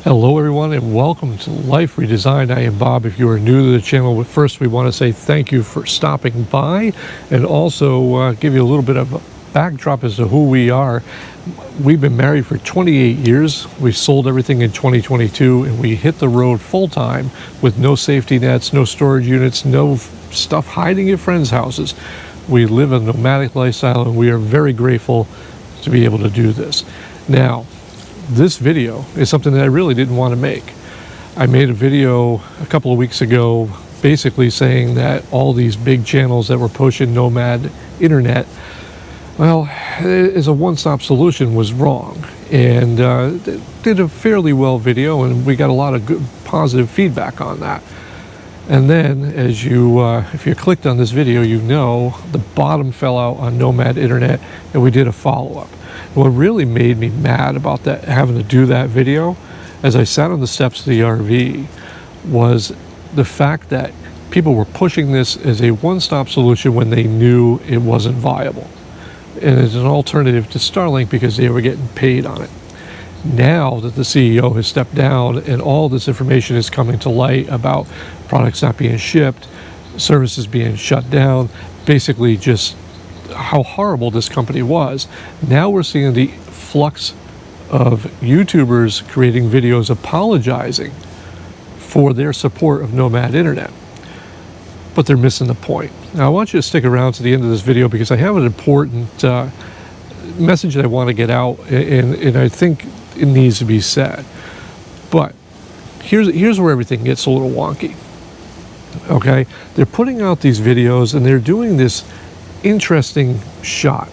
Hello everyone and welcome to Life Redesigned. I am Bob. If you are new to the channel, first we want to say thank you for stopping by and also give you a little bit of a backdrop as to who we are. We've been married for 28 years. We sold everything in 2022 and we hit the road full-time with no safety nets, no storage units, no stuff hiding at friends' houses. We live a nomadic lifestyle and we are very grateful to be able to do this. Now, this video is something that I really didn't want to make. I made a video a couple of weeks ago basically saying that all these big channels that were pushing Nomad Internet, well, as a one-stop solution was wrong. And did a fairly well video and we got a lot of good positive feedback on that. And then as you, if you clicked on this video, you know the bottom fell out on Nomad Internet and we did a follow-up. What really made me mad about that, having to do that video, as I sat on the steps of the RV, was the fact that people were pushing this as a one-stop solution when they knew it wasn't viable. And as an alternative to Starlink because they were getting paid on it. Now that the CEO has stepped down and all this information is coming to light about products not being shipped, services being shut down, basically just how horrible this company was. Now we're seeing the flux of YouTubers creating videos apologizing for their support of Nomad Internet. But they're missing the point. Now I want you to stick around to the end of this video because I have an important message that I want to get out and I think it needs to be said. But here's where everything gets a little wonky. Okay? They're putting out these videos and they're doing this interesting shot.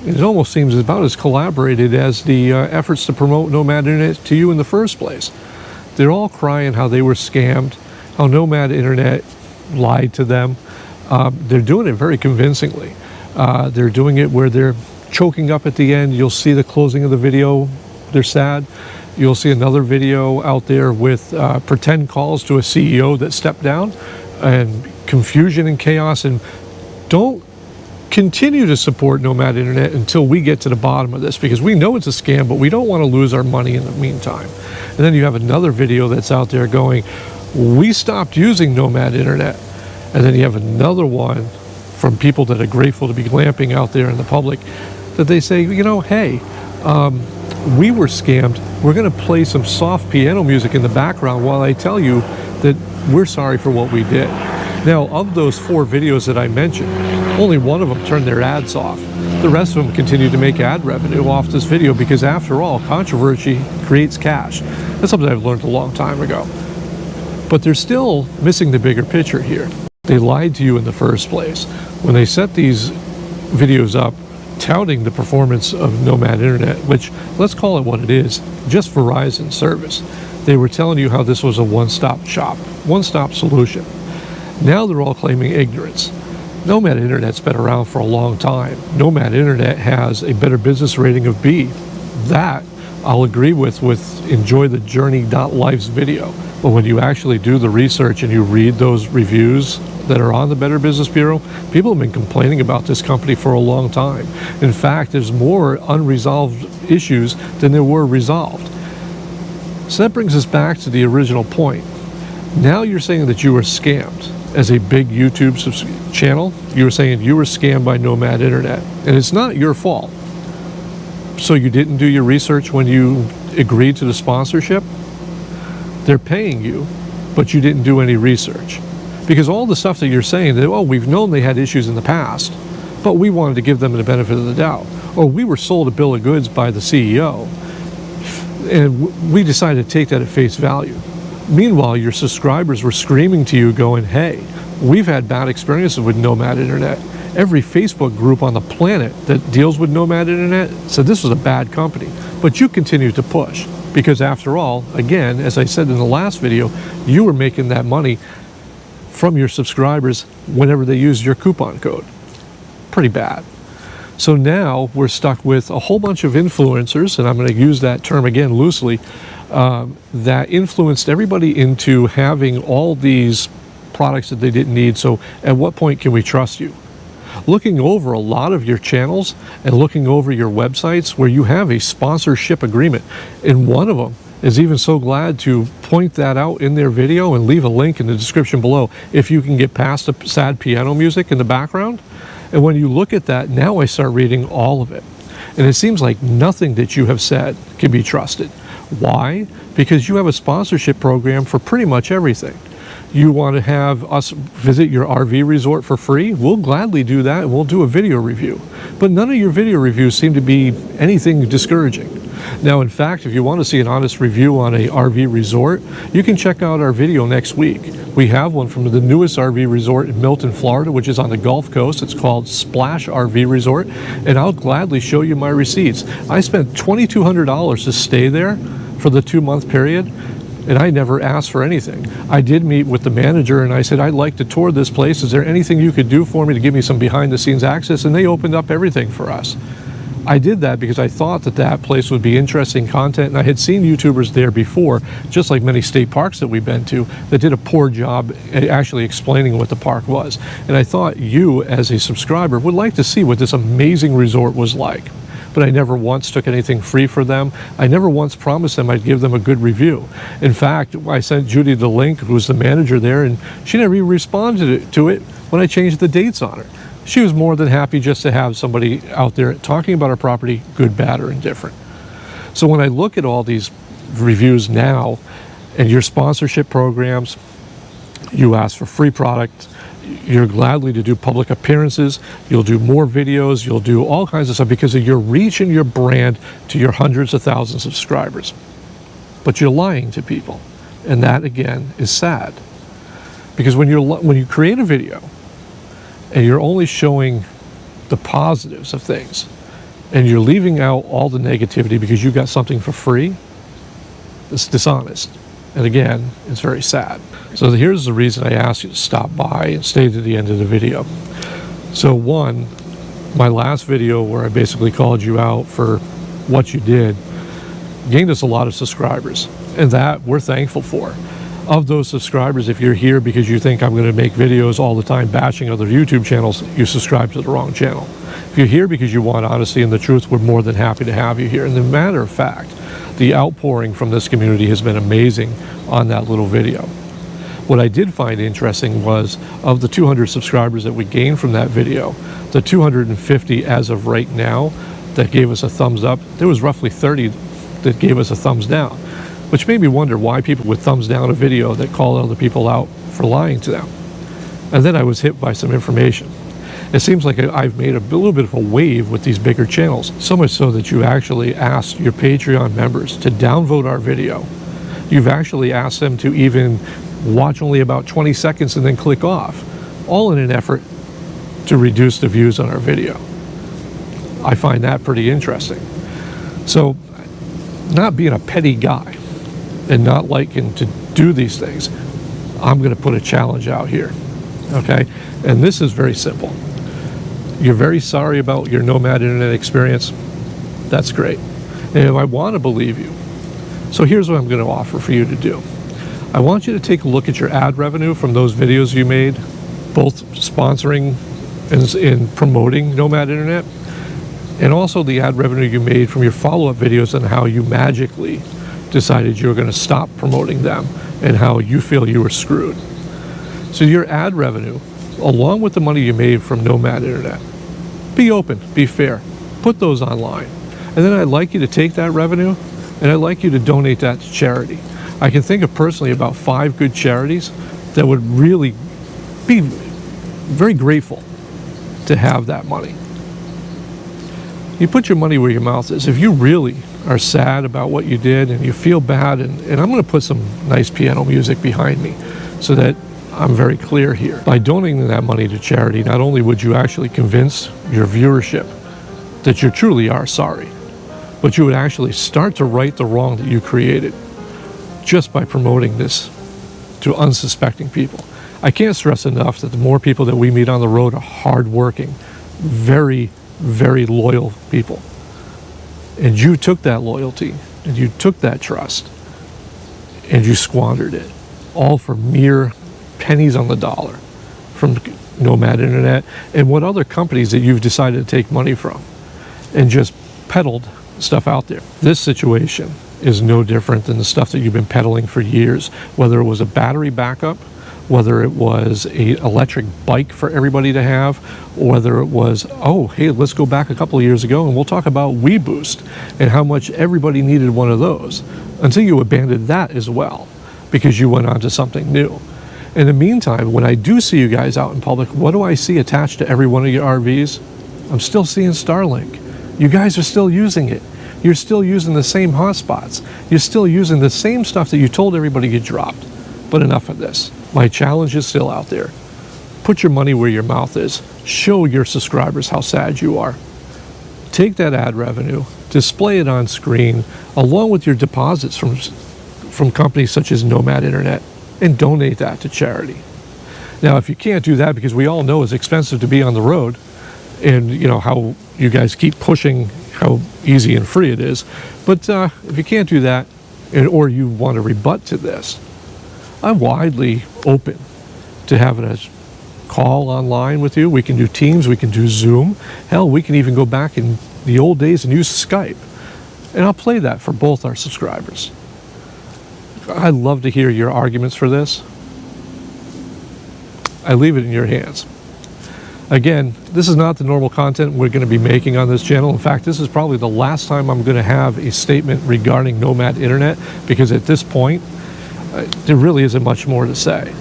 It almost seems about as collaborated as the efforts to promote Nomad Internet to you in the first place. They're all crying how they were scammed, how Nomad Internet lied to them. They're doing it very convincingly. They're doing it where they're choking up at the end. You'll see the closing of the video. They're sad. You'll see another video out there with pretend calls to a CEO that stepped down and confusion and chaos. And don't continue to support Nomad Internet until we get to the bottom of this because we know it's a scam, but we don't want to lose our money in the meantime. And then you have another video that's out there going, we stopped using Nomad Internet. And then you have another one from people that are grateful to be glamping out there in the public that they say, you know, hey, we were scammed. We're going to play some soft piano music in the background while I tell you that we're sorry for what we did. Now, of those 4 videos that I mentioned, only one of them turned their ads off. The rest of them continue to make ad revenue off this video because after all, controversy creates cash. That's something I've learned a long time ago. But they're still missing the bigger picture here. They lied to you in the first place. When they set these videos up, touting the performance of Nomad Internet, which, let's call it what it is, just Verizon service. They were telling you how this was a one-stop shop, one-stop solution. Now they're all claiming ignorance. Nomad Internet's been around for a long time. Nomad Internet has a better business rating of B. That I'll agree with enjoy the journey.life's video. But when you actually do the research and you read those reviews that are on the Better Business Bureau, people have been complaining about this company for a long time. In fact, there's more unresolved issues than there were resolved. So that brings us back to the original point. Now you're saying that you were scammed. As a big YouTube channel, you were saying you were scammed by Nomad Internet. And it's not your fault. So you didn't do your research when you agreed to the sponsorship? They're paying you, but you didn't do any research. Because all the stuff that you're saying, that, oh, we've known they had issues in the past, but we wanted to give them the benefit of the doubt. Or we were sold a bill of goods by the CEO, and we decided to take that at face value. Meanwhile, your subscribers were screaming to you going, hey, we've had bad experiences with Nomad Internet. Every Facebook group on the planet that deals with Nomad Internet said this was a bad company. But you continued to push because after all, again, as I said in the last video, you were making that money from your subscribers whenever they used your coupon code. Pretty bad. So now we're stuck with a whole bunch of influencers, and I'm going to use that term again loosely, that influenced everybody into having all these products that they didn't need. So at what point can we trust you? Looking over a lot of your channels and looking over your websites where you have a sponsorship agreement. In one of them, is even so glad to point that out in their video and leave a link in the description below if you can get past the sad piano music in the background. And when you look at that, now I start reading all of it. And it seems like nothing that you have said can be trusted. Why? Because you have a sponsorship program for pretty much everything. You want to have us visit your RV resort for free? We'll gladly do that, and we'll do a video review. But none of your video reviews seem to be anything discouraging. Now, in fact, if you want to see an honest review on a RV resort, you can check out our video next week. We have one from the newest RV resort in Milton, Florida, which is on the Gulf Coast. It's called Splash RV Resort, and I'll gladly show you my receipts. I spent $2,200 to stay there for the 2-month period, and I never asked for anything. I did meet with the manager, and I said, I'd like to tour this place. Is there anything you could do for me to give me some behind-the-scenes access? And they opened up everything for us. I did that because I thought that that place would be interesting content, and I had seen YouTubers there before, just like many state parks that we've been to, that did a poor job actually explaining what the park was. And I thought you, as a subscriber, would like to see what this amazing resort was like. But I never once took anything free for them. I never once promised them I'd give them a good review. In fact, I sent Judy the link, who was the manager there, and she never even responded to it when I changed the dates on her. She was more than happy just to have somebody out there talking about our property, good, bad, or indifferent. So when I look at all these reviews now, and your sponsorship programs, you ask for free product, you're gladly to do public appearances, you'll do more videos, you'll do all kinds of stuff because of your reach and your brand to your hundreds of thousands of subscribers. But you're lying to people, and that again is sad. Because when you create a video and you're only showing the positives of things, and you're leaving out all the negativity because you got something for free, it's dishonest. And again, it's very sad. So here's the reason I asked you to stop by and stay to the end of the video. So one, my last video where I basically called you out for what you did gained us a lot of subscribers, and that we're thankful for. Of those subscribers, if you're here because you think I'm going to make videos all the time bashing other YouTube channels, you subscribe to the wrong channel. If you're here because you want honesty and the truth, we're more than happy to have you here. And as a matter of fact, the outpouring from this community has been amazing on that little video. What I did find interesting was, of the 200 subscribers that we gained from that video, the 250 as of right now that gave us a thumbs up, there was roughly 30 that gave us a thumbs down, which made me wonder why people would thumbs down a video that called other people out for lying to them. And then I was hit by some information. It seems like I've made a little bit of a wave with these bigger channels, so much so that you actually asked your Patreon members to downvote our video. You've actually asked them to even watch only about 20 seconds and then click off, all in an effort to reduce the views on our video. I find that pretty interesting. So, not being a petty guy and not liking to do these things, I'm going to put a challenge out here, okay? And this is very simple. You're very sorry about your Nomad Internet experience. That's great. And I want to believe you. So here's what I'm going to offer for you to do. I want you to take a look at your ad revenue from those videos you made, both sponsoring and promoting Nomad Internet, and also the ad revenue you made from your follow-up videos and how you magically decided you were going to stop promoting them and how you feel you were screwed. So your ad revenue, along with the money you made from Nomad Internet, be open, be fair, put those online. And then I'd like you to take that revenue and I'd like you to donate that to charity. I can think of personally about 5 good charities that would really be very grateful to have that money. You put your money where your mouth is. If you really are sad about what you did and you feel bad, and I'm going to put some nice piano music behind me so that I'm very clear here. By donating that money to charity, not only would you actually convince your viewership that you truly are sorry, but you would actually start to right the wrong that you created just by promoting this to unsuspecting people. I can't stress enough that the more people that we meet on the road are hardworking, very, very loyal people. And you took that loyalty and you took that trust and you squandered it, all for mere pennies on the dollar from Nomad Internet and what other companies that you've decided to take money from and just peddled stuff out there. This situation is no different than the stuff that you've been peddling for years, whether it was a battery backup, whether it was an electric bike for everybody to have, or whether it was, oh, hey, let's go back a couple of years ago and we'll talk about WeBoost and how much everybody needed one of those, until you abandoned that as well because you went on to something new. In the meantime, when I do see you guys out in public, what do I see attached to every one of your RVs? I'm still seeing Starlink. You guys are still using it. You're still using the same hotspots. You're still using the same stuff that you told everybody you dropped. But enough of this. My challenge is still out there. Put your money where your mouth is. Show your subscribers how sad you are. Take that ad revenue, display it on screen, along with your deposits from companies such as Nomad Internet, and donate that to charity. Now, if you can't do that, because we all know it's expensive to be on the road, and you know how you guys keep pushing how easy and free it is, but if you can't do that, or you want to rebut to this, I'm widely open to having a call online with you. We can do Teams, we can do Zoom. Hell, we can even go back in the old days and use Skype. And I'll play that for both our subscribers. I'd love to hear your arguments for this. I leave it in your hands. Again, this is not the normal content we're going to be making on this channel. In fact, this is probably the last time I'm going to have a statement regarding Nomad Internet, because at this point, there really isn't much more to say.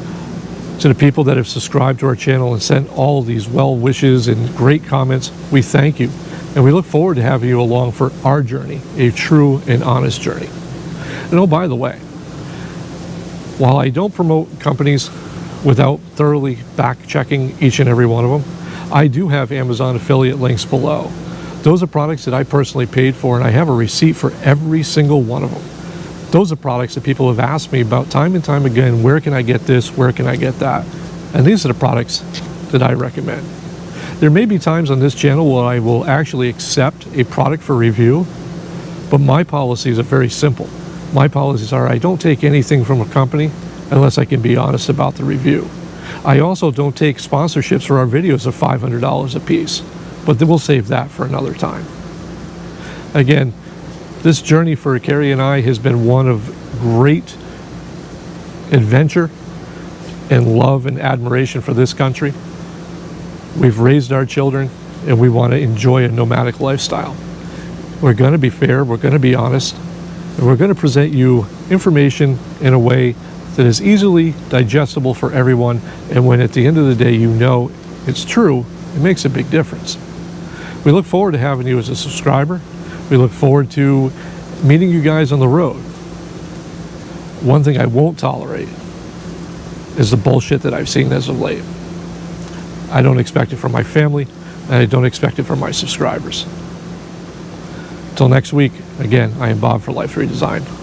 To the people that have subscribed to our channel and sent all these well wishes and great comments, we thank you. And we look forward to having you along for our journey, a true and honest journey. And oh, by the way, while I don't promote companies without thoroughly back-checking each and every one of them, I do have Amazon affiliate links below. Those are products that I personally paid for, and I have a receipt for every single one of them. Those are products that people have asked me about time and time again. Where can I get this? Where can I get that? And these are the products that I recommend. There may be times on this channel where I will actually accept a product for review, but my policies are very simple. My policies are I don't take anything from a company unless I can be honest about the review. I also don't take sponsorships for our videos of $500 a piece, but we'll save that for another time. Again, this journey for Carrie and I has been one of great adventure and love and admiration for this country. We've raised our children and we want to enjoy a nomadic lifestyle. We're going to be fair, we're going to be honest, and we're going to present you information in a way that is easily digestible for everyone, and when at the end of the day you know it's true, it makes a big difference. We look forward to having you as a subscriber. We look forward to meeting you guys on the road. One thing I won't tolerate is the bullshit that I've seen as of late. I don't expect it from my family, and I don't expect it from my subscribers. Until next week, again, I am Bob for Life Redesigned.